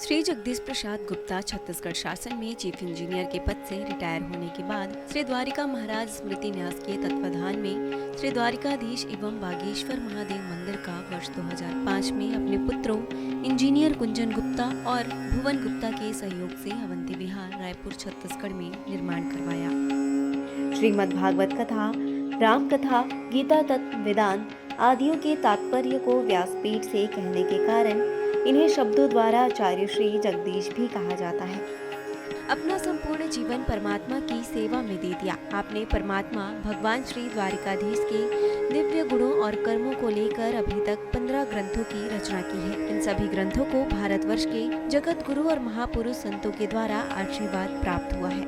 श्री जगदीश प्रसाद गुप्ता छत्तीसगढ़ शासन में chief engineer के पद से रिटायर होने के बाद श्री द्वारिका महाराज स्मृति न्यास के तत्वाधान में श्री द्वारिकाधीश एवं बागेश्वर महादेव मंदिर का वर्ष 2005 में अपने पुत्रों इंजीनियर कुंजन गुप्ता और भुवन गुप्ता के सहयोग से अवंती विहार रायपुर छत्तीसगढ़ में निर्माण करवाया। श्रीमद् भागवत कथा, राम कथा, गीता तत्व, वेदांत आदियों के तात्पर्य को व्यासपीठ से कहने के कारण इन्हें शब्दों द्वारा आचार्य श्री जगदीश भी कहा जाता है। अपना संपूर्ण जीवन परमात्मा की सेवा में दे दिया। आपने परमात्मा भगवान श्री द्वारिकाधीश के दिव्य गुणों और कर्मों को लेकर अभी तक 15 ग्रंथों की रचना की है। इन सभी ग्रंथों को भारतवर्ष के जगत गुरु और महापुरुष संतों के द्वारा आशीर्वाद प्राप्त हुआ है।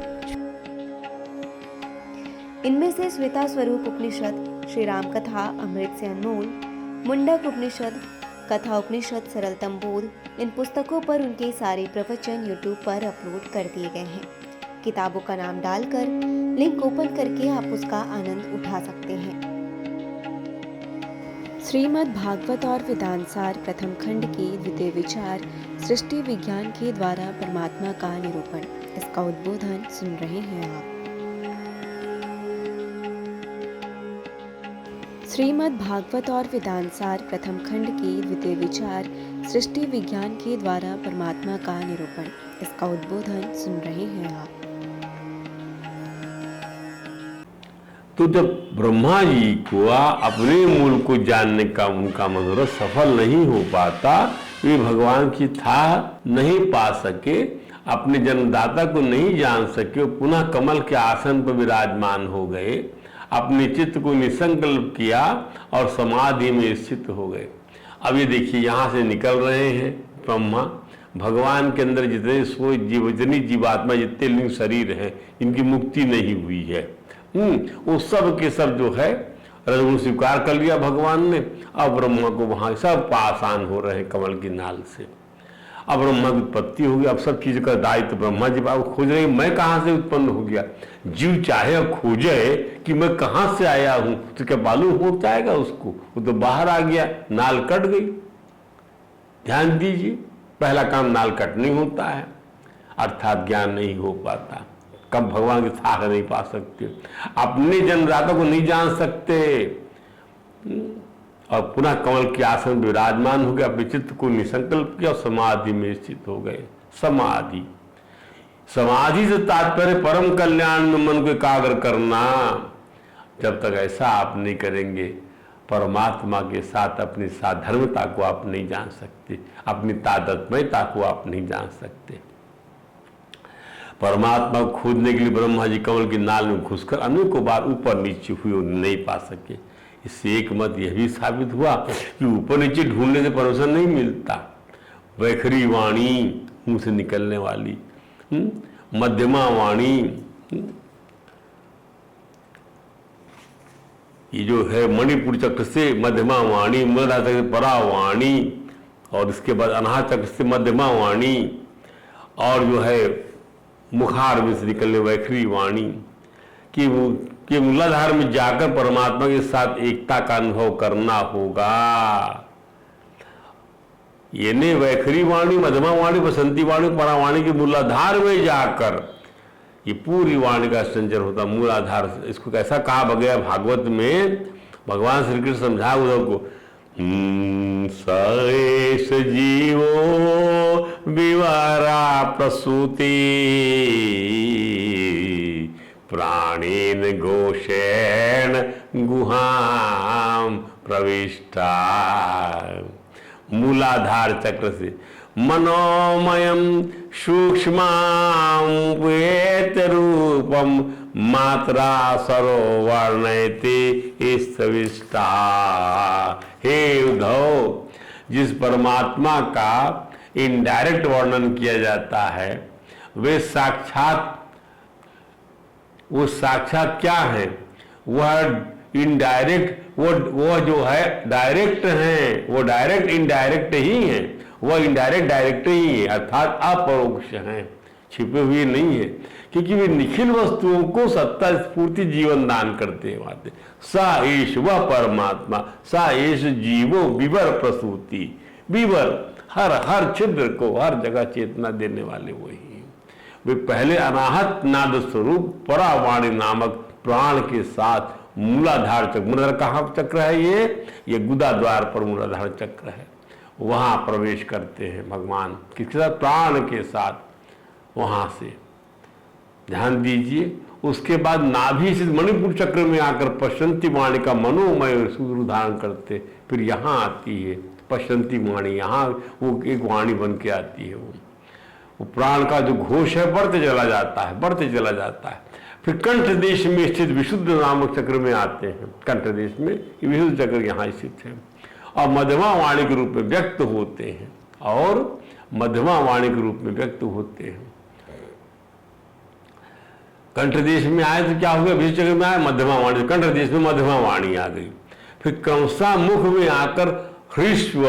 इनमें से श्वेता स्वरूप उपनिषद, श्री राम कथा अमृत से अनमोल, मुंडक उपनिषद, कथा उपनिषद, सरलतम बोध, इन पुस्तकों पर उनके सारे प्रवचन यूट्यूब पर अपलोड कर दिए गए हैं। किताबों का नाम डालकर लिंक ओपन करके आप उसका आनंद उठा सकते हैं। श्रीमद् भागवत और वेदांत सार प्रथम खंड के द्वितीय विचार सृष्टि विज्ञान के द्वारा परमात्मा का निरूपण, इसका उद्बोधन सुन रहे हैं आप। श्रीमद् भागवत और वेदांत सार प्रथम खंड के द्वितीय विचार सृष्टि विज्ञान के द्वारा परमात्मा का निरूपण, इसका उद्बोधन सुन रहे हैं आप। तो जब ब्रह्मा जी को अपने मूल को जानने का उनका मनोरथ सफल नहीं हो पाता, वे भगवान की था नहीं पा सके, अपने जन्मदाता को नहीं जान सके, पुनः कमल के आसन पर विराजमान हो गए, अपने चित्त को निसंकल्प किया और समाधि में स्थित हो गए। अब ये देखिए, यहाँ से निकल रहे हैं ब्रह्मा, भगवान के अंदर जितनी जीवात्मा, जितने लिंग शरीर हैं, इनकी मुक्ति नहीं हुई है। वो सब के सब जो है रजगुण स्वीकार कर लिया भगवान ने। अब ब्रह्मा को वहाँ सब पासान हो रहे हैं कमल की नाल से। अब ब्रह्मा की उत्पत्ति होगी। अब सब चीज का दायित्व ब्रह्मा जी बाबू खोज रहे, मैं कहाँ से उत्पन्न हो गया। जीव चाहे और खोजे कि मैं कहाँ से आया हूं, तो क्या मालूम हो जाएगा उसको? वो तो बाहर आ गया, नाल कट गई। ध्यान दीजिए, पहला काम नाल कटनी होता है, अर्थात ज्ञान नहीं हो पाता। कब भगवान की साख नहीं पा सकते, अपने जन्मदाता को नहीं जान सकते, और पुनः कमल के आसन विराजमान हो गए, अपने चित्त को निसंकल्प किया और समाधि में स्थित हो गए। समाधि, समाधि से तात्पर्य परम कल्याण में मन को एकाग्र करना। जब तक ऐसा आप नहीं करेंगे, परमात्मा के साथ अपनी साधर्मता को आप नहीं जान सकते, अपनी तादात्म्यता को आप नहीं जान सकते। परमात्मा को खोजने के लिए ब्रह्मा जी कमल की नाल में घुसकर अनेकों बार ऊपर नीचे हुए, नहीं पा सके। इससे एक मत यह भी साबित हुआ कि ऊपर नीचे ढूंढने से परमेश्वर नहीं मिलता। वैखरी वाणी, मुंह से निकलने वाली, मध्यमा वाणी, ये जो है मणिपुर चक्र से मध्यमा वाणी, मूलाधार चक्र से परा वाणी, और इसके बाद अनाहत चक्र से मध्यमा वाणी, और जो है मुखार में से निकलने वैखरी वाणी, कि मूलाधार में जाकर परमात्मा के साथ एकता का अनुभव करना होगा। ये ने वैखरी वाणी, मध्यमा वाणी, बसंती वाणी, परावाणी के मूलाधार में जाकर ये पूरी वाणी का संचरण होता। मूलाधार, इसको कैसा कहा गया भागवत में, भगवान श्री कृष्ण समझा उद्धव को, सएष जीवो विवारा प्रसूति प्राणेन घोषेण गुहाम प्रविष्टा। मूलाधार चक्र से मनोमयम सूक्ष्मावेत रूपम मात्रा सरोवर्णयति स्थविष्टा। हे उद्धव, जिस परमात्मा का इनडायरेक्ट वर्णन किया जाता है, वे साक्षात, वो साक्षात क्या है? वह इनडायरेक्ट, वो जो है डायरेक्ट हैं, वो डायरेक्ट इनडायरेक्ट ही हैं, वह इनडायरेक्ट डायरेक्ट ही है, अर्थात अपरोक्ष हैं, छिपे हुए नहीं है, क्योंकि वे निखिल वस्तुओं को सत्ता स्फूर्ति जीवन दान करते हैं। सा एष वह परमात्मा, सा एष जीवो विवर प्रसूति। विवर हर हर छिद्र को हर जगह चेतना देने वाले वही हैं। वे पहले अनाहत नाद स्वरूप परावाणी नामक प्राण के साथ मूलाधार चक्र, मूलाधार कहाँ चक्र है, ये गुदा द्वार पर मूलाधार चक्र है, वहां प्रवेश करते हैं भगवान किसके साथ, प्राण के साथ। वहां से ध्यान दीजिए, उसके बाद नाभि से मणिपुर चक्र में आकर पश्चंती वाणी का मनोमय सूत्र धारण करते, फिर यहाँ आती है पश्चंती वाणी, यहाँ वो एक वाणी बन के आती है। वो प्राण का जो घोष है बढ़ते चला जाता है, बढ़ते चला जाता है। फिर कंठ देश में स्थित विशुद्ध नामक चक्र में आते हैं। कंठ देश में विशुद्ध चक्र यहाँ स्थित है और मध्यमा वाणी के रूप में व्यक्त होते हैं, और मध्यमा वाणी के रूप में व्यक्त होते हैं। कंठ देश में आए तो क्या हो गया, विशुद्ध चक्र में आए मध्यमा वाणी, कंठ देश में मध्यमा वाणी आ गई। फिर क्रमशः मुख में आकर ह्रीश्व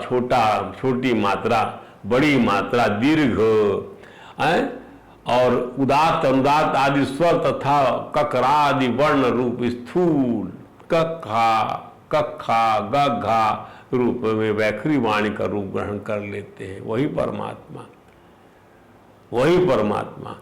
छोटा, छोटी मात्रा, बड़ी मात्रा, दीर्घ और उदात्त अनुदात्त आदि स्वर तथा ककरादि वर्ण रूप स्थूल कखा कखा गघा रूप में वैखरी वाणी का रूप ग्रहण कर लेते हैं। वही परमात्मा, वही परमात्मा।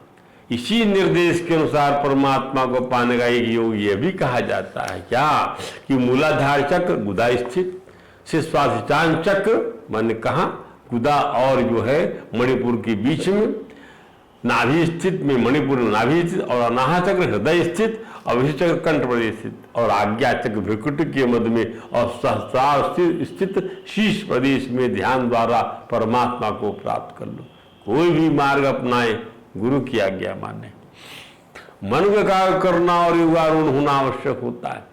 इसी निर्देश के अनुसार परमात्मा को पाने का एक योग यह भी कहा जाता है क्या, कि मूलाधार चक्र गुदा स्थित से स्वाधिष्ठान चक्र, मैंने कहा गुदा और जो है मणिपुर के बीच में, नाभि स्थित में मणिपुर नाभि स्थित, और अनाहत चक्र हृदय स्थित, और विशुद्ध चक्र कंठ प्रदेश स्थित, और आज्ञा चक्र भ्रुकुटी के मध्य में, और सहस्रार स्थित शीर्ष प्रदेश में ध्यान द्वारा परमात्मा को प्राप्त कर लो। कोई भी मार्ग अपनाए गुरु की आज्ञा माने। मन को एकाग्र करना और योगारूढ़ होना आवश्यक होता है।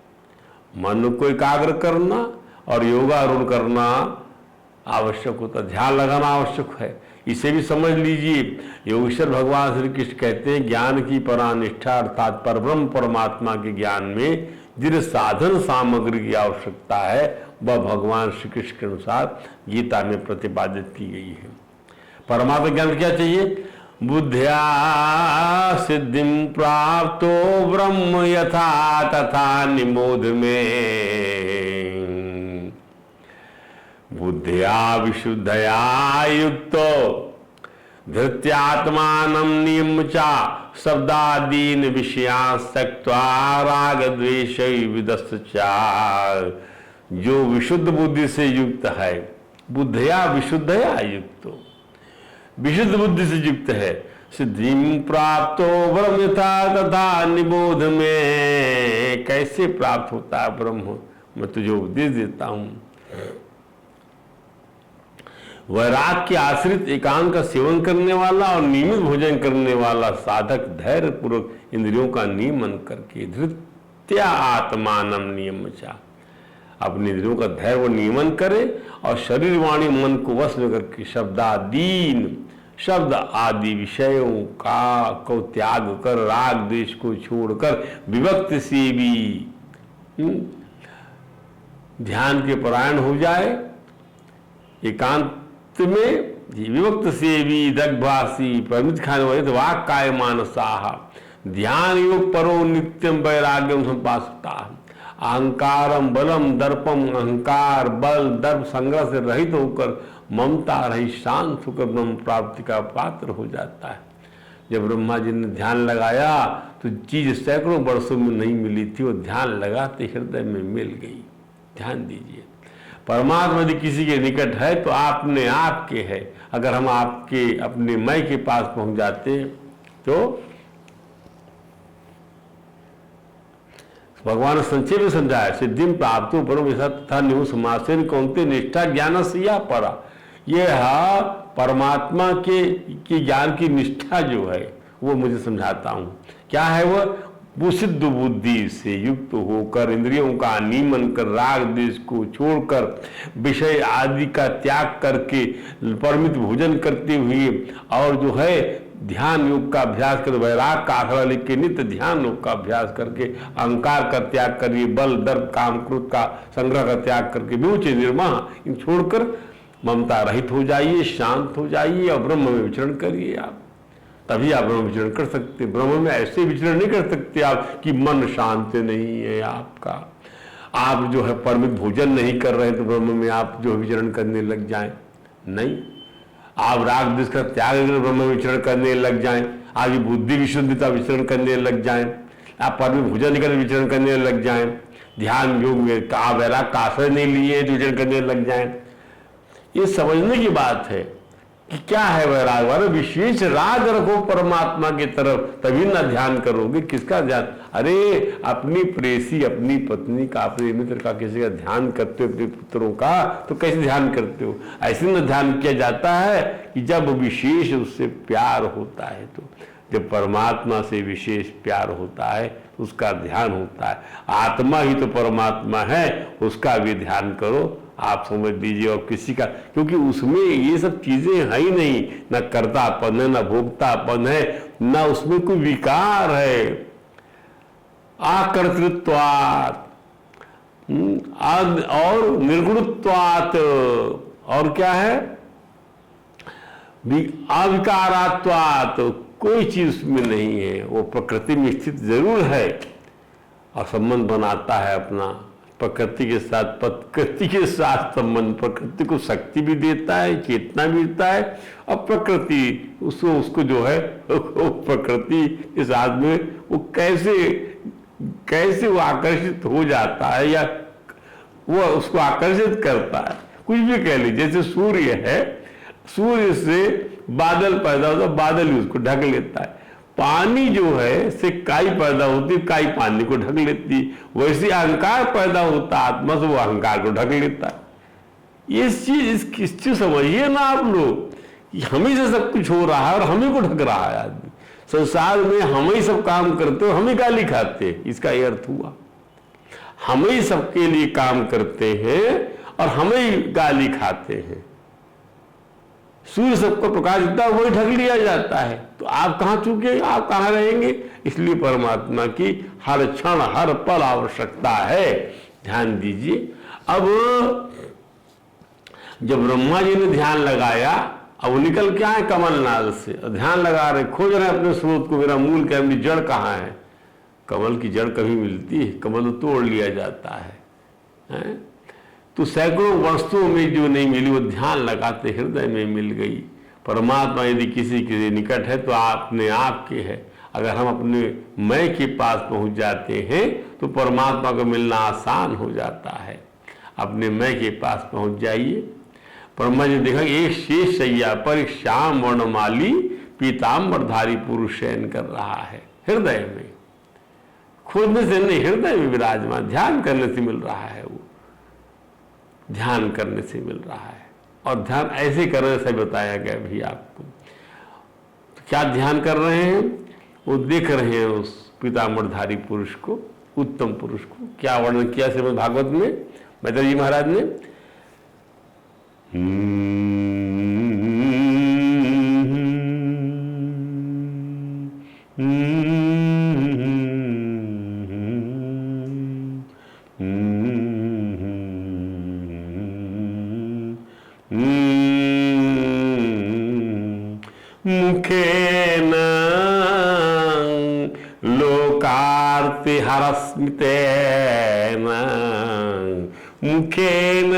मन को एकाग्र करना और योगारूढ़ करना आवश्यक होता है, ध्यान लगाना आवश्यक है। इसे भी समझ लीजिए, योगेश्वर भगवान श्री कृष्ण कहते हैं ज्ञान की परानिष्ठा अर्थात परब्रह्म परमात्मा के ज्ञान में जिस साधन सामग्री की आवश्यकता है वह भगवान श्री कृष्ण के अनुसार गीता में प्रतिपादित की गई है। परमात्मा ज्ञान क्या चाहिए, बुद्ध्या सिद्धिं प्राप्तो ब्रह्म यथा तथा निबोध में, बुद्ध्या विशुद्धया युक्तो धृत्यात्मानं नियम्य शब्दादीन विषयान् त्यक्त्वा राग द्वेष विदस्य। जो विशुद्ध बुद्धि से युक्त है, बुद्धया विशुद्धया युक्तो, विशुद्ध बुद्धि से युक्त है, सिद्धि प्राप्तो ब्रह्म यथा तथा निबोध में। कैसे प्राप्त होता है ब्रह्म, मैं तुझे उपदेश देता हूं। वैराग के आश्रित एकांत का सेवन करने वाला और नियमित भोजन करने वाला साधक धैर्य पूर्वक इंद्रियों का नियमन करके धृत्या आत्मानं नियम्य, अपने इंद्रियों का धैर्य व नियमन करे और शरीर वाणी मन को वश में करके शब्दादीन, शब्द आदि विषयों को त्याग कर राग द्वेष को छोड़कर विभक्त से भी ध्यान के परायण हो जाए। एकांत में विभक्त से भी दग्भासी प्रमित खाने वाले वाक काय मानसाह ध्यान योग परो नित्यम वैराग्यम संपासता। अहंकारम बलम दर्पम, अहंकार बल दर्प संग्रह से रहित होकर ममता रही शांत होकर ब्रह्म प्राप्ति का पात्र हो जाता है। जब ब्रह्मा जी ने ध्यान लगाया तो चीज सैकड़ों वर्षों में नहीं मिली थी, वो ध्यान लगाते हृदय में मिल गई। ध्यान दीजिए, परमात्मा यदि किसी के निकट है तो आपने आपके है। अगर हम आपके अपने मैं के पास पहुंच जाते तो भगवान ने संक्षेप में समझाया, सिद्धिम प्राप्त परम तथा न्यू समासेन कौनते निष्ठा ज्ञान से या परा। यह परमात्मा के ज्ञान की निष्ठा जो है वो मुझे समझाता हूँ। क्या है वो सिद्ध बुद्धि से युक्त होकर इंद्रियों का नियमन कर राग द्वेष को छोड़कर विषय आदि का त्याग करके परिमित भोजन करते हुए और जो है ध्यान योग का अभ्यास कर, वैराग का आखड़ा लिख के नित्य ध्यान योग का अभ्यास करके अहंकार का त्याग करिए, बल दर्प काम क्रोध का संग्रह का त्याग करके विमुचे निर्माण इन छोड़कर ममता रहित हो जाइए, शांत हो जाइए और ब्रह्म में विचरण करिए। आप तभी आप ब्रह्म विचरण कर सकते। ब्रह्म में ऐसे विचरण नहीं कर सकते आप कि मन शांत नहीं है आपका, आप जो है परिमित भोजन नहीं कर रहे तो ब्रह्म में आप जो विचरण करने लग जाएं। नहीं, आप राग द्वेष का त्याग कर ब्रह्म विचरण करने लग जाएं, आपकी बुद्धि की शुद्धता विचरण करने लग जाएं, आप परम भोजन कर विचरण करने लग जाएं, ध्यान योग में का वैराग का आश्रय नहीं लिए तो विचरण करने लग जाएं। ये समझने की बात है कि क्या है वैराग वाला, विशेष राग रखो परमात्मा की तरफ, तभी ना ध्यान करोगे। किसका ध्यान? अरे अपनी प्रेसी, अपनी पत्नी का, अपने मित्र का, किसी का ध्यान करते हो, अपने पुत्रों का, तो कैसे ध्यान करते हो? ऐसे न ध्यान किया जाता है कि जब विशेष उससे प्यार होता है, तो जब परमात्मा से विशेष प्यार होता है उसका ध्यान होता है। आत्मा ही तो परमात्मा है, उसका भी ध्यान करो, आप समझ लीजिए। और किसी का, क्योंकि उसमें ये सब चीजें है ही नहीं, न कर्तापन है, न भोक्तापन है, न उसमें कोई विकार है। आकर्तृत्वात् और निर्गुणत्वात्, और क्या है? अविकारात्वात्, कोई चीज उसमें नहीं है। वो प्रकृति में स्थित जरूर है और संबंध बनाता है अपना प्रकृति के साथ, प्रकृति के साथ संबंध, प्रकृति को शक्ति भी देता है, चेतना भी देता है, और प्रकृति उसको जो है वो प्रकृति के साथ में वो कैसे वो आकर्षित हो जाता है, या वो उसको आकर्षित करता है। कुछ भी कह लीजिए, जैसे सूर्य है, सूर्य से बादल पैदा होता है, बादल ही उसको ढक लेता है। पानी जो है से काई पैदा होती है, काई पानी को ढक लेती है। वैसे अहंकार पैदा होता है आत्मा से, वो अहंकार को ढक लेता है। ये चीज समझिए ना आप लोग, हमें से सब कुछ हो रहा है और हमें को ढक रहा है आदमी। संसार में हम ही सब काम करते हो, हमें गाली खाते हैं, इसका ये अर्थ हुआ। हम ही सबके लिए काम करते हैं और हमें ही गाली खाते हैं। सूर्य सबको प्रकाश देता है, वही ढक लिया जाता है, तो आप कहां चूके, आप कहां रहेंगे? इसलिए परमात्मा की हर क्षण हर पल आवश्यकता है। ध्यान दीजिए। अब जब ब्रह्मा जी ने ध्यान लगाया, अब वो निकल के आए कमलनाद से, ध्यान लगा रहे, खोज रहे अपने स्रोत को, मेरा मूल क्या, मेरी जड़ कहाँ है? कमल की जड़ कभी मिलती है? कमल तो तोड़ लिया जाता है? तो सैकड़ों वर्षों में जो नहीं मिली, वो ध्यान लगाते हृदय में मिल गई। परमात्मा यदि किसी के निकट है तो अपने आप के है। अगर हम अपने मैं के पास पहुंच जाते हैं तो परमात्मा को मिलना आसान हो जाता है। अपने मैं के पास पहुंच जाइए। ब्रह्मा जी देखा एक शेष शैया पर एक श्याम वर्णमाली पीताम्बरधारी पुरुष शयन कर रहा है, हृदय में। खोजने से नहीं, हृदय में विराजमान, ध्यान करने से मिल रहा है। वो ध्यान करने से मिल रहा है, और ध्यान ऐसे करने से बताया गया भी आपको। तो क्या ध्यान कर रहे हैं? वो देख रहे हैं उस पीताम्बरधारी पुरुष को, उत्तम पुरुष को। क्या वर्णन किया श्रीमद् भागवत में मैत्रेय जी महाराज ने? मुखेन लोकार्तिहरस्मितेन, मुखेन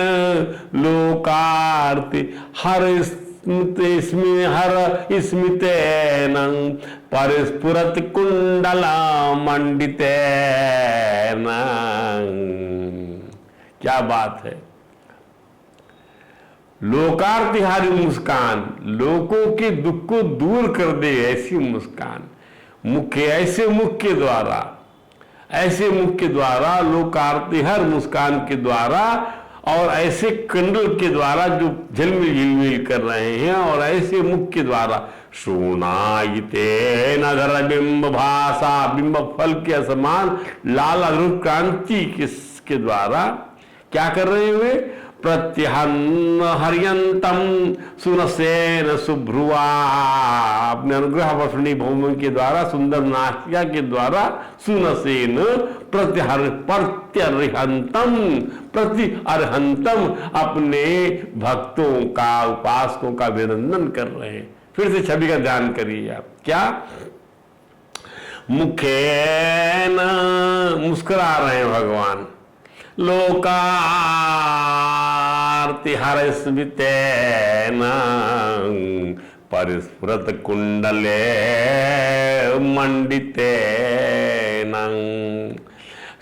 लोकार्ति हर स्मितेन परिस्फुरत कुंडला मंडितेन। क्या बात है! लोकार्तिहारी मुस्कान, लोगों के दुख को दूर कर दे ऐसी मुस्कान। मुख, ऐसे मुख के द्वारा, ऐसे मुख के द्वारा, लोकार्तिहर मुस्कान के द्वारा, और ऐसे कंडल के द्वारा जो झिलमिल झिलमिल कर रहे हैं, और ऐसे मुख के द्वारा शोणायिते नगर बिंब भाषा, बिंब फल के समान लाल अद्भुत क्रांति के द्वारा क्या कर रहे हुए? प्रत्यहन हरियंतम सुनसेन सुभ्रुवा, अपने अनुग्रह वर्षणी भौम के द्वारा, सुंदर नासिका के द्वारा, सुनसेन प्रत्यर्हंतम, प्रति अर्हंतम, अपने भक्तों का, उपासकों का अभिनंदन कर रहे हैं। फिर से छवि का ध्यान करिए आप। क्या? मुखेन, मुस्कुरा रहे हैं भगवान। लोकार्तिहरस्मितेन, कांतिहर स्मितेन परिस्फुरत कुंडले मंडितेन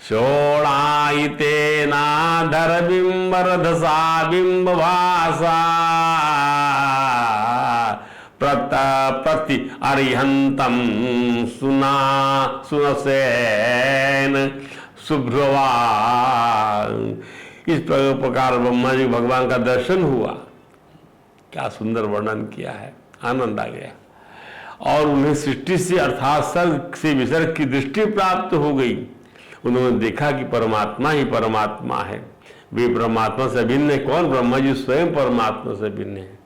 शोणायितेनाधर बिंबरधसा बिंबभासा प्रति अरिहंतम सुनसेन शुभ्रवा। इस प्रकार ब्रह्मा जी भगवान का दर्शन हुआ। क्या सुंदर वर्णन किया है, आनंद आ गया। और उन्हें सृष्टि से अर्थात सर्ग से विसर्ग की दृष्टि प्राप्त हो गई। उन्होंने देखा कि परमात्मा ही परमात्मा है, वे परमात्मा से भिन्न है। कौन? ब्रह्मा जी स्वयं परमात्मा से भिन्न है।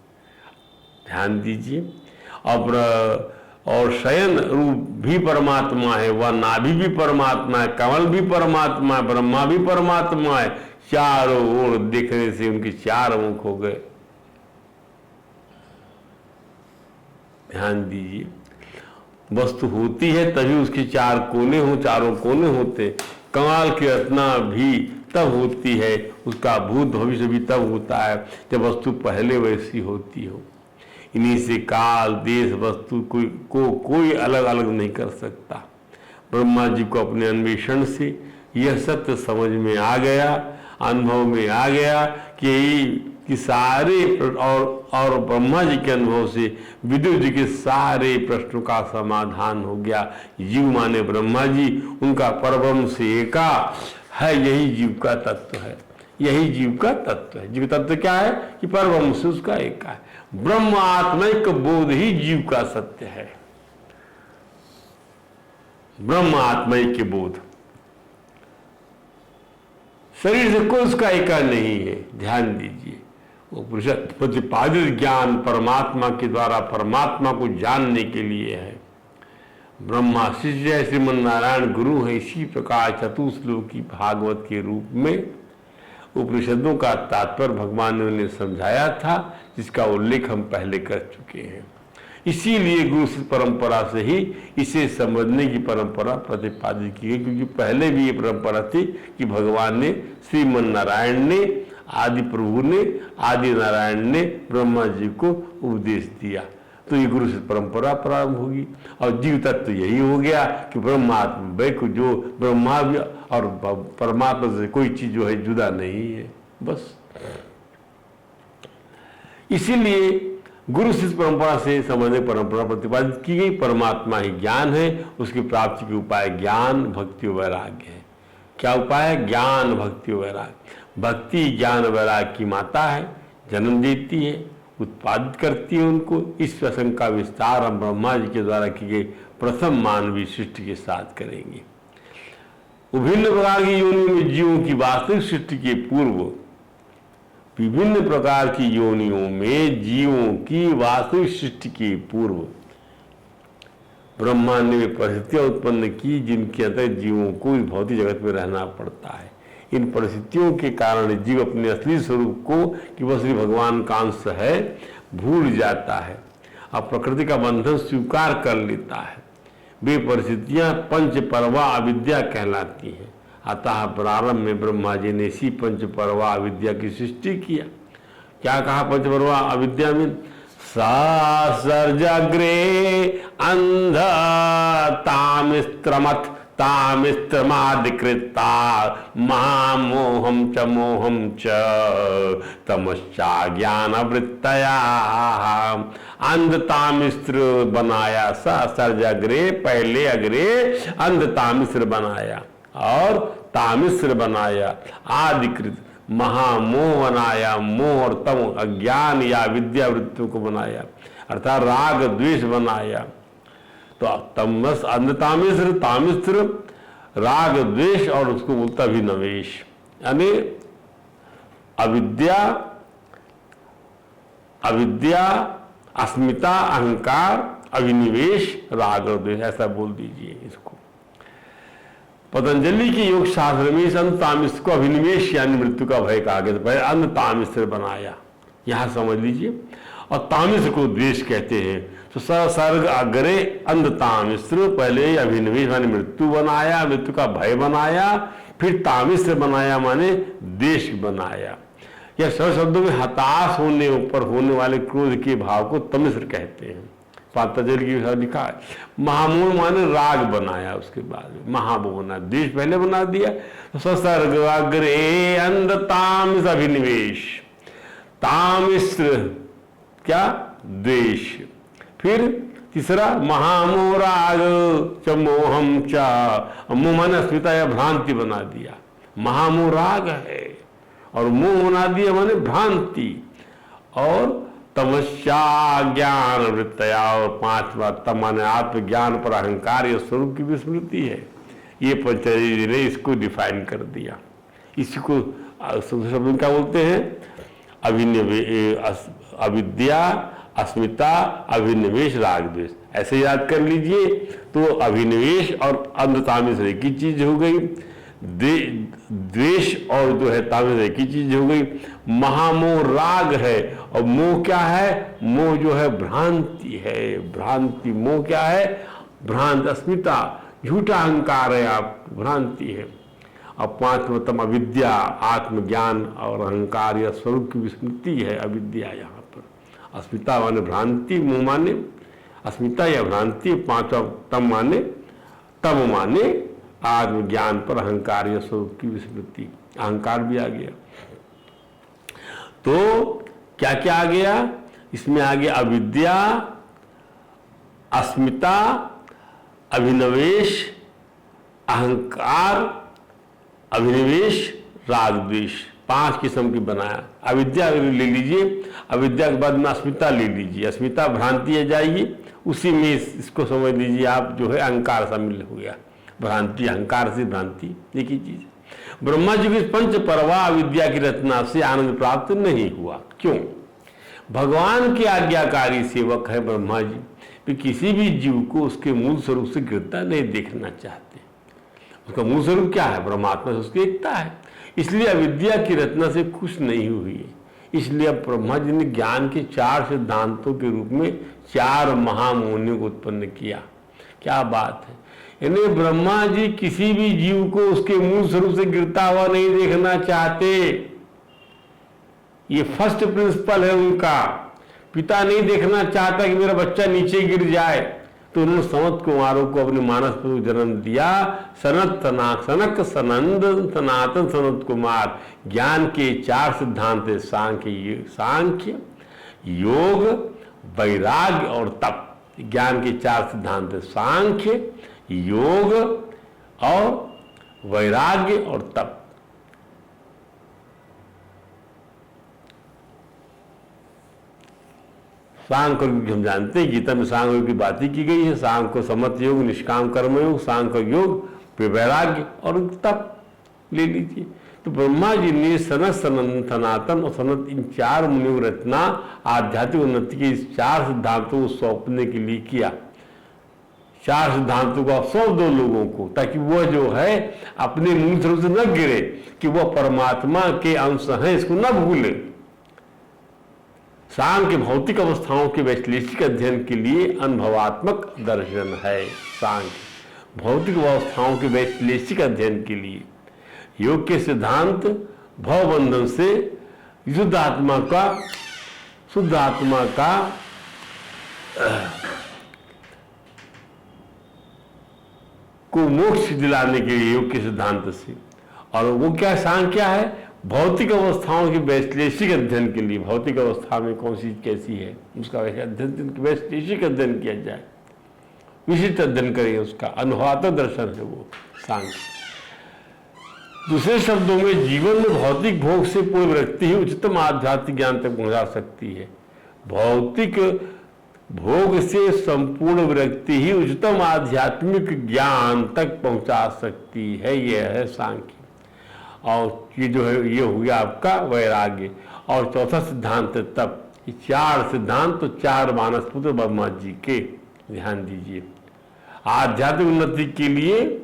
ध्यान दीजिए। और शयन रूप भी परमात्मा है, वह नाभि भी परमात्मा है, कमल भी परमात्मा है, ब्रह्मा भी परमात्मा है। चारों ओर देखने से उनके चार मुख हो गए। ध्यान दीजिए, वस्तु होती है तभी उसके चार कोने हो, चारों कोने होते। कमाल की रचना भी तब होती है, उसका भूत भविष्य भी तब होता है जब वस्तु पहले वैसी होती हो। इन्हीं से काल देश वस्तु कोई अलग अलग नहीं कर सकता। ब्रह्मा जी को अपने अन्वेषण से यह सत्य समझ में आ गया, अनुभव में आ गया कि सारे और ब्रह्मा जी के अनुभव से विदुर जी के सारे प्रश्नों का समाधान हो गया। जीव माने ब्रह्मा जी, उनका परब्रह्म से एका है, यही जीव का तत्व है, यही जीव का तत्व है। जीव तत्व क्या है कि परब्रह्म से उसका एका है। ब्रह्म आत्मिक बोध ही जीव का सत्य है। ब्रह्म आत्मिक बोध, शरीर से कोई उसका एका नहीं है। ध्यान दीजिए, वो प्रतिपादित ज्ञान परमात्मा के द्वारा परमात्मा को जानने के लिए है। ब्रह्मा शिष्य श्रीमन नारायण गुरु है। इसी प्रकार चतुश्लोकी भागवत के रूप में उपनिषदों का तात्पर्य भगवान ने उन्हें समझाया था, जिसका उल्लेख हम पहले कर चुके हैं। इसीलिए गुरु शिष्य परंपरा से ही इसे समझने की परंपरा प्रतिपादित की गई, क्योंकि पहले भी ये परंपरा थी कि भगवान ने, श्रीमन नारायण ने, आदि प्रभु ने, आदि नारायण ने ब्रह्मा जी को उपदेश दिया। तो ये गुरु शिष्य परंपरा प्रारंभ होगी। और जीव तत्व यही हो गया कि ब्रह्मात्मा वैक, जो ब्रह्मा और परमात्मा से कोई चीज जो है जुदा नहीं है, बस। इसीलिए गुरु शिष्य परंपरा से समझने परंपरा प्रतिपादित की गई। परमात्मा ही ज्ञान है, उसकी प्राप्ति के उपाय ज्ञान, भक्ति और वैराग्य है। क्या उपाय है? ज्ञान, भक्ति और वैराग्य। भक्ति ज्ञान वैराग्य की माता है, जन्म देती है, उत्पादित करती है उनको। इस प्रसंग का विस्तार हम ब्रह्मा जी के द्वारा की गई प्रथम मानवीय सृष्टि के साथ करेंगे। विभिन्न प्रकार की योनियों में जीवों की वास्तविक सृष्टि के पूर्व, विभिन्न प्रकार की योनियों में जीवों की वास्तविक सृष्टि के पूर्व ब्रह्मा ने वे परिस्थितियां उत्पन्न की जिनके अंतर्गत जीवों को इस भौतिक जगत में रहना पड़ता है। इन परिस्थितियों के कारण जीव अपने असली स्वरूप को, कि वह श्री भगवान का अंश है, भूल जाता है, अब प्रकृति का बंधन स्वीकार कर लेता है। वे परिस्थितियां पंच परवा अविद्या कहलाती हैं। अतः प्रारंभ में ब्रह्मा जी ने इसी पंच परवा अविद्या की सृष्टि किया। क्या कहा पंच परवा अविद्या में? सर्जाग्रे अंध तामिस्त्रमथ तामिस्त्रमादिकृता महामोहम च मोहम च तमश्चा ज्ञान वृत्तया। अंध तामिस्त्र बनाया, सर्जाग्रे पहले अग्रे अंध तामिस्त्र बनाया और तामिस्त्र बनाया, आदिकृत महामोह बनाया, मोह और तम अज्ञान या विद्या वृत्तियों को बनाया, अर्थात राग द्वेष बनाया। तो तमस अंध तामिस्त्र, तामिस्त्र राग द्वेष और उसको बोलता भी नवेश, यानी अविद्या, अविद्या, अस्मिता, अहंकार, अभिनिवेश, राग और द्वेष, ऐसा बोल दीजिए इसको। पतंजलि के योग शास्त्र में इस अंध तामिस्त्र को अभिनिवेश यानी मृत्यु का भय कहा गया। पहले अंध तामिस्त्र बनाया, यहां समझ लीजिए। और तामिस्त्र को द्वेष कहते हैं। तो सर्ग अग्रे अंध तामिस्त्र, पहले अभिनिवेश माने मृत्यु बनाया, मृत्यु का भय बनाया, फिर तामिस्त्र बनाया माने द्वेष बनाया। या सरल शब्दों में हताश होने पर होने वाले क्रोध के भाव को तमिश्र कहते हैं। पातंजलि की लिखा है महामूल माने राग बनाया, उसके बाद महाबोना देश पहले बना दिया। तो ससर्ग अग्रे अंध तामिस अभिनिवेश, तामिश्र क्या द्वेष, फिर तीसरा महामोराग च मोहम चा, मोह माने अस्मिता या भ्रांति बना दिया, महामोराग है और मोह बना दिया माने भ्रांति, और तमस्या ज्ञान वृत्तया, और पांचवा तम माने आत्मज्ञान पर अहंकार या स्वरूप की विस्मृति है। ये पंचदशी जी ने इसको डिफाइन कर दिया। इसी को शब्द क्या बोलते हैं, अविद्या, अस्मिता, अभिनिवेश, राग द्वेष। ऐसे याद कर लीजिए। तो अभिनिवेश और अंधतामिस एक ही चीज हो गई, द्वेष और जो है तामिस एक ही चीज हो गई। महामोह राग है, और मोह क्या है, मोह जो है भ्रांति है, भ्रांति। मोह क्या है, भ्रांत, अस्मिता, झूठा अहंकार है, आप भ्रांति है। अब पांचवतम अविद्या, आत्मज्ञान और अहंकार या स्वरूप की विस्मृति है अविद्या। यहाँ पर अस्मिता माने भ्रांति, मोह माने अस्मिता या भ्रांति, पांचवा तम माने तम माने आत्मज्ञान पर अहंकार या स्वरूप की विस्मृति, अहंकार भी आ गया। तो क्या क्या आ गया इसमें, आ गया अविद्या, अस्मिता, अभिनिवेश, अहंकार, अभिनिवेश, राग द्वेष, 5 किस्म की बनाया। अविद्या ले लीजिए, अविद्या के बाद में अस्मिता ले लीजिए, अस्मिता भ्रांति आ जाएगी, उसी में इसको समझ लीजिए आप, जो है अहंकार शामिल हो गया। भ्रांति, अहंकार से भ्रांति एक ही चीज। ब्रह्मा जी की पंच परवा अविद्या की रचना से आनंद प्राप्त नहीं हुआ। क्यों? भगवान के आज्ञाकारी सेवक है ब्रह्मा जी, वे किसी भी जीव को उसके मूल स्वरूप से गिरता नहीं देखना चाहते। उसका मूल स्वरूप क्या है, परमात्मा से उसकी एकता है। इसलिए अविद्या की रचना से खुश नहीं हुई है। इसलिए अब ब्रह्मा जी ने ज्ञान के 4 सिद्धांतों के रूप में 4 महामोनियों को उत्पन्न किया। क्या बात है, यानी ब्रह्मा जी किसी भी जीव को उसके मूल स्वरूप से गिरता हुआ नहीं देखना चाहते। ये फर्स्ट प्रिंसिपल है उनका। पिता नहीं देखना चाहता कि मेरा बच्चा नीचे गिर जाए, तो उन्होंने सनत कुमारों को अपने मानस पर जन्म दिया। सनक सनंद सनातन सनत कुमार। ज्ञान के 4 सिद्धांत है, सांख्य, योग, वैराग्य और तप। ज्ञान के 4 सिद्धांत है, सांख्य, योग और वैराग्य और तप। सांख्य हम जानते हैं, गीता में सांख्य की बात ही की गई है। सांख्य को समत योग, निष्काम कर्म योग, सांख्य योग, वैराग्य और तप ले लीजिए। तो ब्रह्मा जी ने सनत, सनातन और सनत, इन 4 मुनियों की रचना आध्यात्मिक उन्नति के इस 4 सिद्धांतों को सौंपने के लिए किया। 4 सिद्धांतों को सौंप दो लोगों को, ताकि वह जो है अपने मूल स्वरूप से न गिरे, कि वह परमात्मा के अंश हैं, इसको न भूले। सांख्य भौतिक अवस्थाओं के वैश्लेषिक अध्ययन के लिए अनुभवात्मक दर्शन है। सांख्य भौतिक अवस्थाओं के वैश्लेषिक अध्ययन के लिए। योग के सिद्धांत भवबंधन से शुद्ध आत्मा का को मोक्ष दिलाने के लिए योग के सिद्धांत से। और वो क्या सांख्य क्या है, भौतिक अवस्थाओं के वैश्लेषिक अध्ययन के लिए। भौतिक अवस्था में कौन सी कैसी है, उसका वैश्लेषिक अध्ययन किया जाए, विशिष्ट अध्ययन करेंगे उसका। अनुभवात्मक दर्शन है वो सांख्य। दूसरे शब्दों में, जीवन में भौतिक भोग से कोई व्यक्ति ही उच्चतम आध्यात्मिक ज्ञान तक पहुंचा सकती है। भौतिक भोग से संपूर्ण व्यक्ति ही उच्चतम आध्यात्मिक ज्ञान तक पहुंचा सकती है। यह है सांख्य। और ये जो है, ये हो गया आपका वैराग्य। और चौथा सिद्धांत है तप। ये 4 सिद्धांत तो 4 मानसपुत्र ब्रह्मा जी के, ध्यान दीजिए। आध्यात्मिक उन्नति के लिए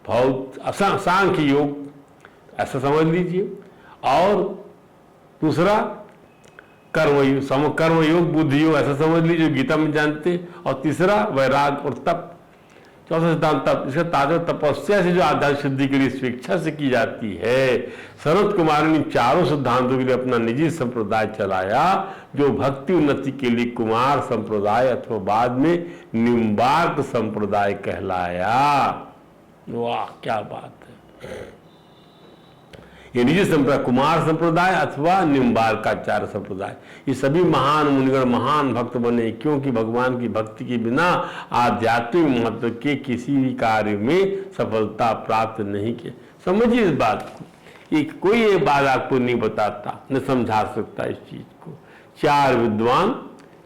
सांख्य योग ऐसा समझ लीजिए, और दूसरा कर्म योग, बुद्धि योग ऐसा समझ लीजिए, गीता में जानते। और तीसरा वैराग और तप। चौथा सिद्धांत इसका तात्पर्य तपस्या से जो आध्यात्मिक सिद्धि के लिए स्वेच्छा से की जाती है। सनत कुमार ने चारों सिद्धांतों के लिए अपना निजी संप्रदाय चलाया, जो भक्ति उन्नति के लिए कुमार संप्रदाय अथवा बाद में निम्बार्क संप्रदाय कहलाया। वाह क्या बात है। ये निजी संप्रदाय कुमार संप्रदाय अथवा निम्बार्काचार्य संप्रदाय, ये सभी महान मुनिगण महान भक्त बने, क्योंकि भगवान की भक्ति के बिना आध्यात्मिक महत्व के किसी भी कार्य में सफलता प्राप्त नहीं की। समझिए इस बात को, कोई ये बात आपको नहीं बताता, न समझा सकता इस चीज को। चार विद्वान,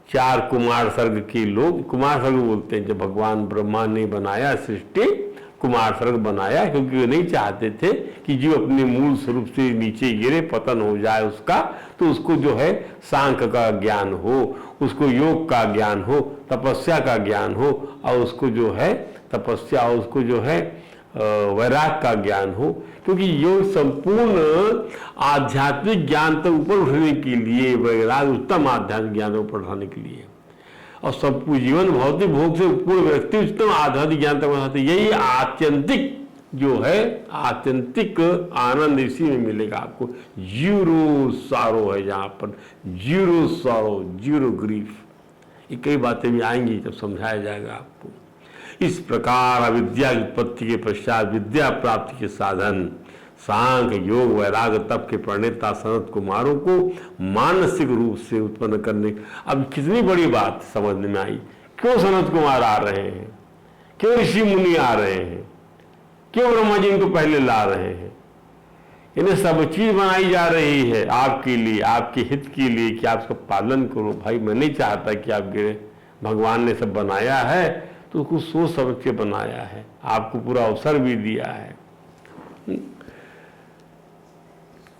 चार कुमार सर्ग के लोग, कुमार सर्ग बोलते हैं जब भगवान ब्रह्मा ने बनाया सृष्टि, कुमार सर्ग बनाया, क्योंकि वे नहीं चाहते थे कि जीव अपने मूल स्वरूप से नीचे गिरे, पतन हो जाए उसका, तो उसको जो है सांख्य का ज्ञान हो, उसको योग का ज्ञान हो, तपस्या का ज्ञान हो, और उसको जो है तपस्या, उसको जो है वैराग का ज्ञान हो, क्योंकि योग संपूर्ण आध्यात्मिक ज्ञान तक ऊपर उठने के लिए, वैराग उत्तम आध्यात्मिक ज्ञान ऊपर उठाने के लिए, और सब जीवन भौतिक भोग से पूर्ण व्यक्ति उत्तम आध्यात्मिक ज्ञान तक बनाते। यही आत्यंतिक जो है, आत्यंतिक आनंद इसी में मिलेगा आपको। जीरो सारो है जहाँ पर, जीरो सारो, जीरो ग्रीफ। ये कई बातें भी आएंगी जब समझाया जाएगा आपको। इस प्रकार अविद्या की उत्पत्ति के पश्चात विद्या प्राप्ति के साधन सांख्य योग वैराग तप के प्रणेता सनत कुमारों को मानसिक रूप से उत्पन्न करने। अब कितनी बड़ी बात समझने में आई, क्यों सनत कुमार आ रहे हैं, क्यों ऋषि मुनि आ रहे हैं, क्यों ब्रह्मा जी इनको पहले ला रहे हैं। इन्हें सब चीज बनाई जा रही है आपके लिए, आपके हित के लिए, कि आप उसका पालन करो। भाई मैं नहीं चाहता कि आप गिरे, भगवान ने सब बनाया है तो उसको सोच समझ के बनाया है, आपको पूरा अवसर भी दिया है।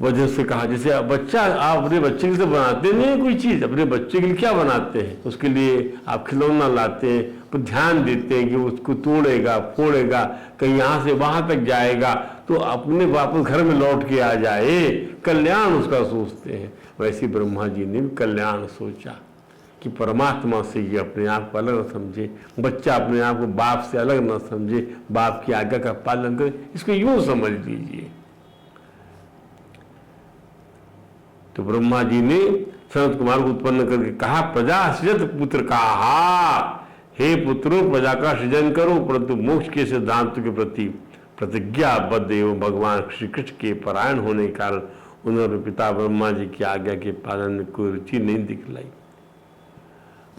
वजह से कहा, जैसे बच्चा, आप अपने बच्चे के लिए बनाते नहीं है कोई चीज, अपने बच्चे के लिए क्या बनाते हैं, उसके लिए आप खिलौना लाते हैं, तो ध्यान देते हैं कि उसको तोड़ेगा फोड़ेगा, कहीं यहाँ से वहां तक जाएगा तो अपने वापस घर में लौट के आ जाए, कल्याण उसका सोचते हैं। वैसे ब्रह्मा जी ने भी कल्याण सोचा कि परमात्मा से ये अपने आप को अलग न समझे, बच्चा अपने आप को बाप से अलग न समझे, बाप की आज्ञा का पालन करे, इसको यूं समझ लीजिए। तो ब्रह्मा जी ने सनत कुमार को उत्पन्न करके कहा, प्रजा सृजत पुत्र कहा, हे पुत्रों प्रजा का सृजन करो, परंतु मोक्ष के सिद्धांत के प्रति प्रतिज्ञाबद्ध एवं भगवान श्री कृष्ण के परायण होने के कारण उन्होंने पिता ब्रह्मा जी की आज्ञा के पालन में कोई रुचि नहीं दिखलाई।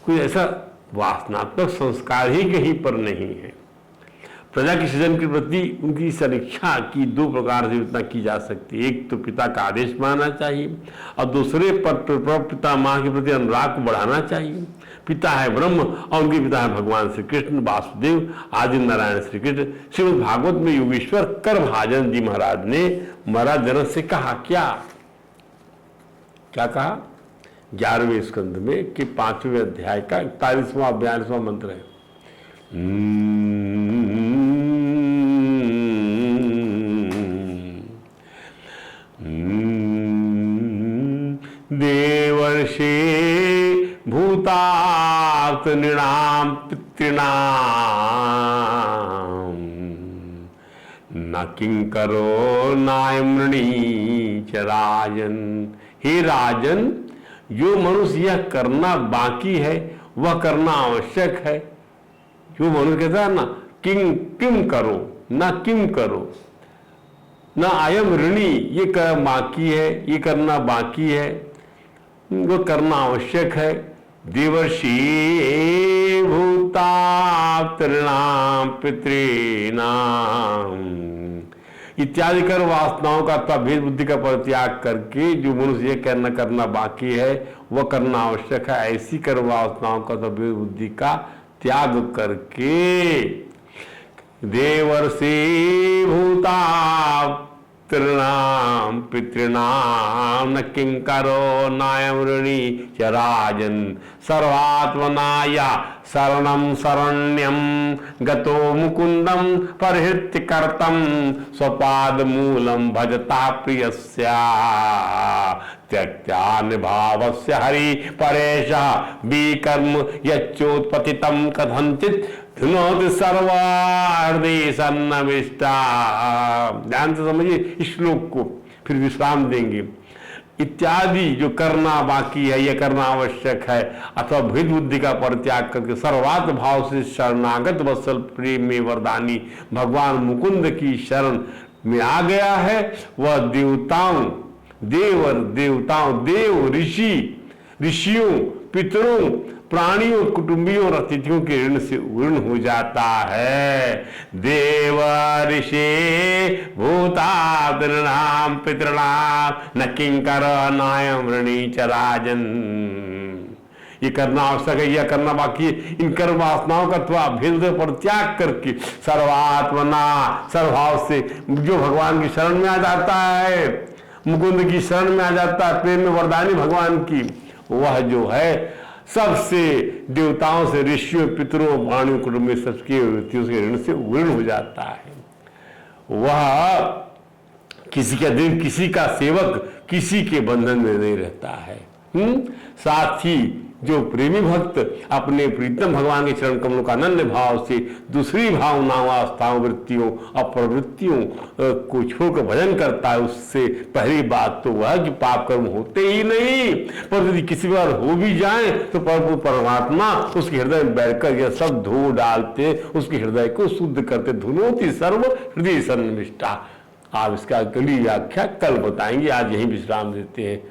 कोई ऐसा वासनात्मक संस्कार ही कहीं पर नहीं है। प्रजा के सृजन के प्रति उनकी समीक्षा की दो प्रकार से विवेचना की जा सकती है। एक तो पिता का आदेश मानना चाहिए, और दूसरे पर पिता माँ के प्रति अनुराग को बढ़ाना चाहिए। पिता है ब्रह्म और उनके पिता है भगवान श्री कृष्ण वासुदेव आदि नारायण श्री कृष्ण। श्रीमद् भागवत में योगेश्वर करभाजन जी महाराज ने महाराज जनक से कहा, क्या कहा 11वें स्कंद में कि 5वें अध्याय का 41वां 42वां मंत्र है। देवर्षे भूतात् नृणां पितॄणां न किंकरो नायमृणी च राजन। हे राजन, जो मनुष्य यह करना बाकी है वह करना आवश्यक है। जो मनुष्य कहता है ना किम करो, ना किम करो, ना अयम ऋणी, ये कर बाकी है, ये करना बाकी है, वो करना आवश्यक है। देवर्षि भूतात् नृणां पितॄणां इत्यादि कर वासनाओं का अथवा भेद बुद्धि का परित्याग करके जो मनुष्य ये करना बाकी है वह करना आवश्यक है, ऐसी कर वासनाओं का अथवा भेद बुद्धि का त्याग करके देवर्षि भूतात् नृणां पितॄणां न किंकरो नायं ऋणी च राजन। सर्वात्मनाया शरणं शरण्यं गतो मुकुंदं परिहृत्य कर्तं स्वपाद मूलं भजता प्रियस्या त्यक्त्यानुभावस्य हरि परेश विकर्म यच्चोत्पतितं कथंचित् धुनोति सर्वा हृदय सन्नविष्टा। ध्यान से समझिए इस श्लोक को, फिर विश्राम देंगे। इत्यादि जो करना बाकी है, यह करना आवश्यक है, अथवा भेद बुद्धि का परित्याग करके सर्वात्म भाव से शरणागत वत्सल प्रेम में वरदानी भगवान मुकुंद की शरण में आ गया है, वह देव ऋषियों पितरों प्राणियों कुटुंबियों और अतिथियों के ऋण से ऋण हो जाता है। देव ऋषि भूतादृणाम पितृणाम न किंकर नायम ऋणी च राजन। ये करना आवश्यक है, यह करना बाकी है। इन कर्म वासनाओं का अथवा भेद पर त्याग करके सर्वात्मना सर्वभाव से जो भगवान की शरण में आ जाता है, मुकुंद की शरण में आ जाता है, प्रेम में वरदानी भगवान की, वह जो है सबसे देवताओं से ऋषियों पितरों प्राणियों कुटुंब में सबके व्यक्तियों से ऋण से ऋण हो जाता है। वह किसी के अधीन, किसी का सेवक, किसी के बंधन में नहीं रहता है। साथ ही जो प्रेमी भक्त अपने प्रीतम भगवान के चरण कमलों का अनन्य भाव से दूसरी भावनाओं अवस्थाओं वृत्तियों और प्रवृत्तियों को छोड़कर भजन करता है, उससे पहली बात तो वह कि पाप कर्म होते ही नहीं, पर यदि किसी बार हो भी जाए तो प्रभु परमात्मा उसके हृदय में बैठकर यह सब धो डालते, उसके हृदय को शुद्ध करते। धुनोति सर्व हृदय सन्निष्ठा। आप इसका अगली व्याख्या कल बताएंगे, आज यही विश्राम देते हैं।